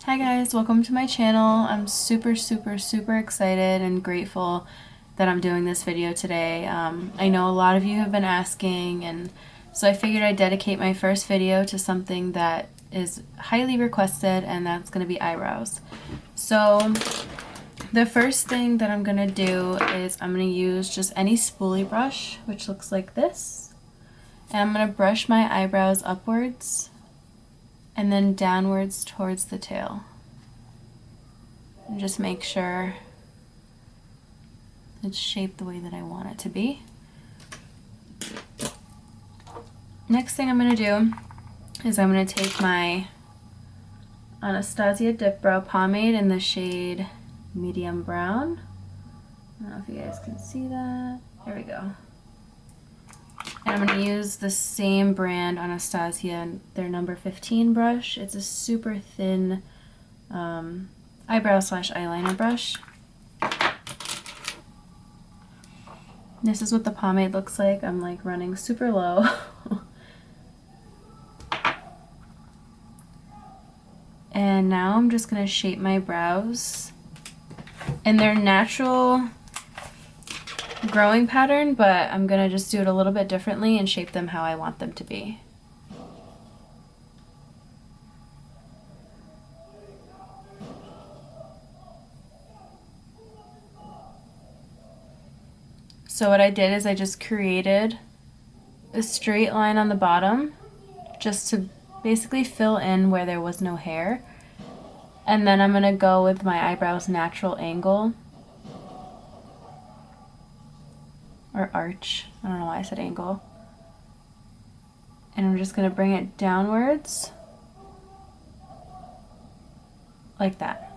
Hi guys, welcome to my channel. I'm super excited and grateful that I'm doing this video today. I know a lot of you have been asking, and so I figured I'd dedicate my first video to something that is highly requested, and that's going to be eyebrows. So the first thing that I'm going to do is I'm going to use just any spoolie brush, which looks like this, and I'm going to brush my eyebrows upwards and then downwards towards the tail. And just make sure it's shaped the way that I want it to be. Next thing I'm going to do is I'm going to take my Anastasia Dipbrow pomade in the shade medium brown. I don't know if you guys can see that. There we go. And I'm going to use the same brand, Anastasia, their number 15 brush. It's a super thin eyebrow slash eyeliner brush. This is what the pomade looks like. I'm like running super low. And now I'm just going to shape my brows in their natural growing pattern, but I'm going to just do it a little bit differently and shape them how I want them to be. So what I did is I just created a straight line on the bottom just to basically fill in where there was no hair. And then I'm going to go with my eyebrows natural angle. Or arch. I don't know why I said angle. And I'm just going to bring it downwards like that.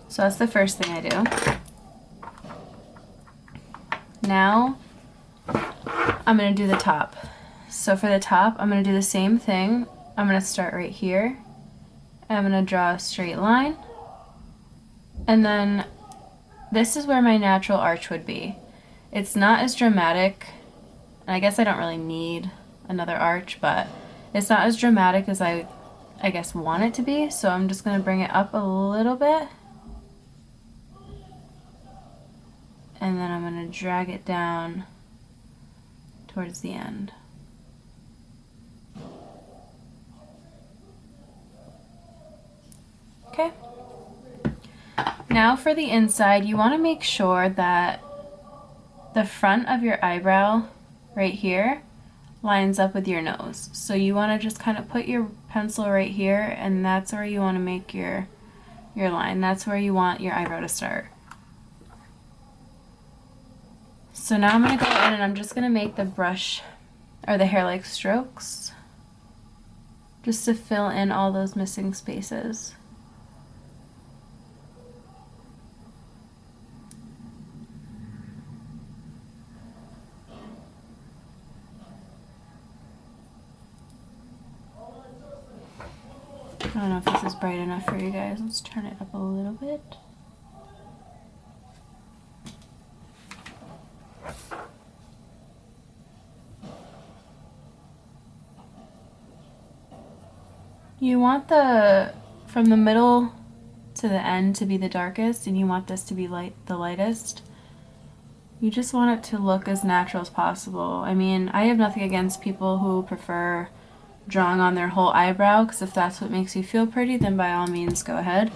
So that's the first thing I do. Now I'm going to do the top. So for the top, I'm going to do the same thing. I'm going to start right here. And I'm going to draw a straight line. And then this is where my natural arch would be. It's not as dramatic, and I guess I don't really need another arch, but it's not as dramatic as I guess want it to be, so I'm just going to bring it up a little bit, and then I'm going to drag it down towards the end. Okay. Now for the inside, you want to make sure that the front of your eyebrow right here lines up with your nose. So you want to just kind of put your pencil right here, and that's where you want to make your line. That's where you want your eyebrow to start. So now I'm going to go in and I'm just going to make the brush or the hair-like strokes just to fill in all those missing spaces. I don't know if this is bright enough for you guys. Let's turn it up a little bit. You want from the middle to the end to be the darkest, and you want this to be the lightest. You just want it to look as natural as possible. I mean, I have nothing against people who prefer drawing on their whole eyebrow, because if that's what makes you feel pretty, then by all means go ahead.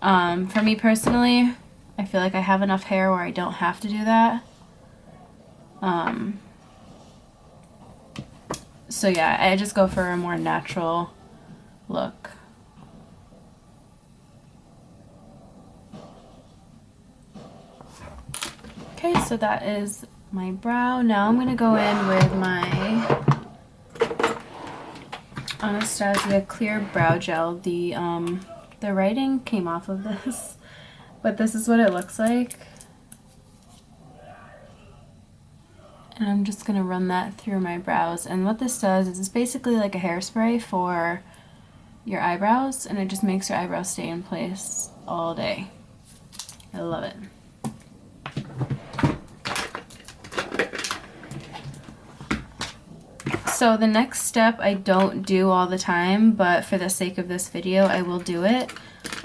For me personally, I feel like I have enough hair where I don't have to do that. So yeah, I just go for a more natural look. Okay, so that is my brow. Now I'm going to go in with my Anastasia clear brow gel. The writing came off of this, but this is what it looks like. And I'm just gonna run that through my brows. And what this does is it's basically like a hairspray for your eyebrows, and it just makes your eyebrows stay in place all day. I love it. So the next step I don't do all the time, but for the sake of this video, I will do it.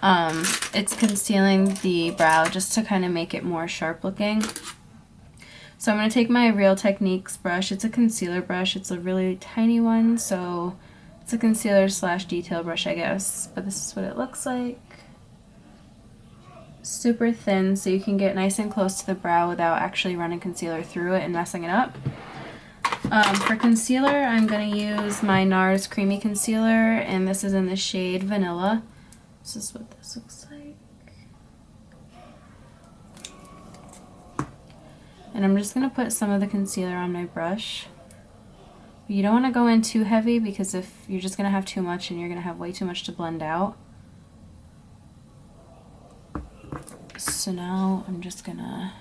It's concealing the brow just to kind of make it more sharp looking. So I'm going to take my Real Techniques brush. It's a concealer brush. It's a really tiny one, so it's a concealer slash detail brush, I guess. But this is what it looks like. Super thin, so you can get nice and close to the brow without actually running concealer through it and messing it up. For concealer, I'm going to use my Nars Creamy Concealer, and this is in the shade Vanilla. This is what this looks like. And I'm just going to put some of the concealer on my brush. But you don't want to go in too heavy, because if you're just going to have too much and you're going to have way too much to blend out. So now I'm just going to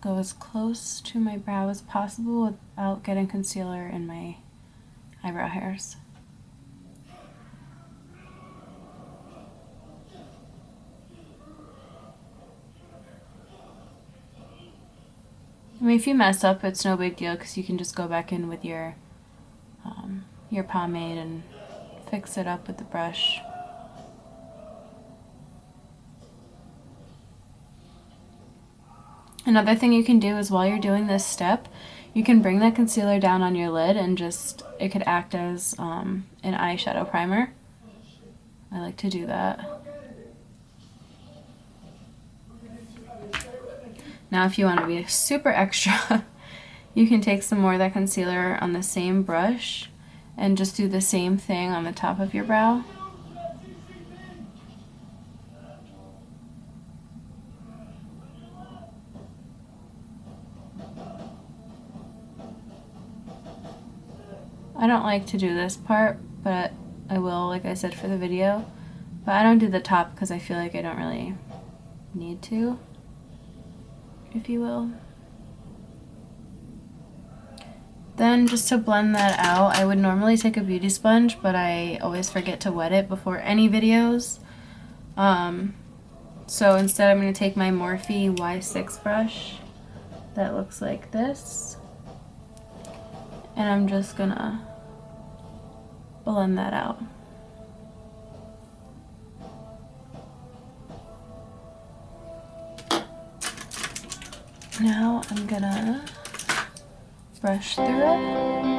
go as close to my brow as possible without getting concealer in my eyebrow hairs. I mean, if you mess up, it's no big deal, because you can just go back in with your pomade and fix it up with the brush. Another thing you can do is, while you're doing this step, you can bring that concealer down on your lid and just, it could act as an eyeshadow primer. I like to do that. Now if you want to be super extra, you can take some more of that concealer on the same brush and just do the same thing on the top of your brow. I don't like to do this part, but I will, like I said, for the video. But I don't do the top because I feel like I don't really need to, if you will. Then just to blend that out, I would normally take a beauty sponge, but I always forget to wet it before any videos. So instead I'm going to take my Morphe Y6 brush that looks like this, and I'm just going to blend that out. Now I'm gonna brush through it.